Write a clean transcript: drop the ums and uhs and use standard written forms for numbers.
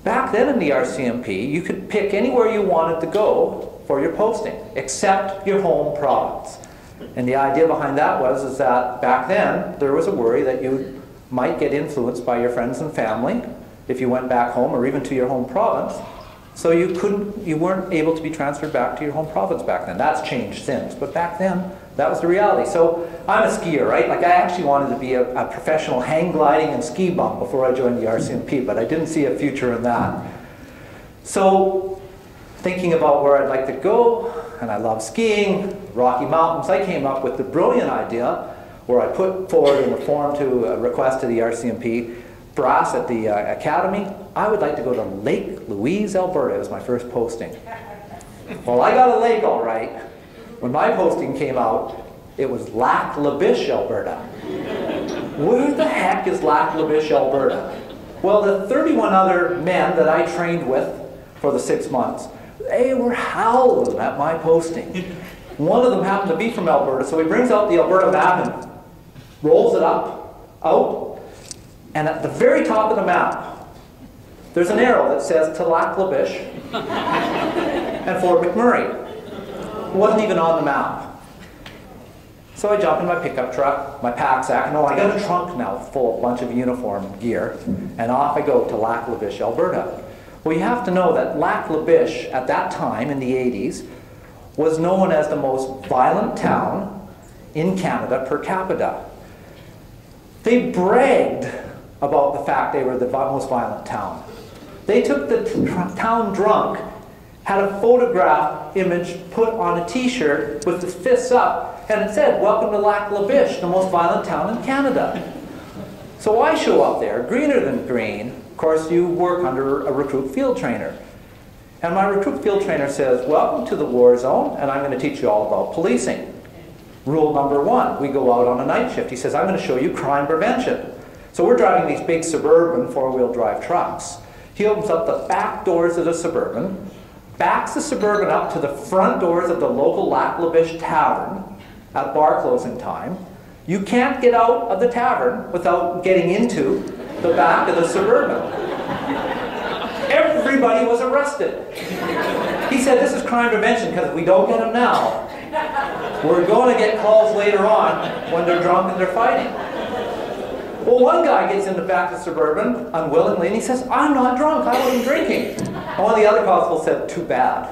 Back then in the RCMP, you could pick anywhere you wanted to go for your posting, except your home province. And the idea behind that is that back then, there was a worry that you might get influenced by your friends and family if you went back home or even to your home province. So you weren't able to be transferred back to your home province back then. That's changed since, but back then, that was the reality. So I'm a skier, right? Like I actually wanted to be a professional hang gliding and ski bum before I joined the RCMP, but I didn't see a future in that. So thinking about where I'd like to go, and I love skiing, Rocky Mountains, I came up with the brilliant idea where I put forward in the form to a request to the RCMP brass at the academy, I would like to go to Lake Louise, Alberta as my first posting. Well, I got a lake all right. When my posting came out, it was Lac La Biche, Alberta. Where the heck is Lac La Biche, Alberta? Well, the 31 other men that I trained with for the 6 months, they were howling at my posting. One of them happened to be from Alberta, so he brings out the Alberta map and rolls it out, and at the very top of the map, there's an arrow that says to Lac La Biche and Fort McMurray. It wasn't even on the map. So I jump in my pickup truck, my pack sack, no, I got a trunk now full of a bunch of uniform gear, and off I go to Lac La Biche, Alberta. Well, you have to know that Lac La Biche, at that time in the 80s, was known as the most violent town in Canada per capita. They bragged about the fact they were the most violent town. They took the town drunk, had a photograph image put on a t-shirt with the fists up, and it said, "Welcome to Lac La Biche, the most violent town in Canada." So I show up there, greener than green. Of course, you work under a recruit field trainer. And my recruit field trainer says, "Welcome to the war zone, and I'm going to teach you all about policing. Rule number 1, we go out on a night shift." He says, "I'm going to show you crime prevention." So we're driving these big Suburban 4-wheel drive trucks. He opens up the back doors of the Suburban, backs the Suburban up to the front doors of the local Lac La Biche tavern at bar closing time. You can't get out of the tavern without getting into the back of the Suburban. Everybody was arrested. He said, "This is crime prevention because if we don't get them now, we're going to get calls later on when they're drunk and they're fighting." Well, one guy gets in the back of the Suburban unwillingly and he says, "I'm not drunk, I wasn't drinking." And one of the other constables said, "Too bad."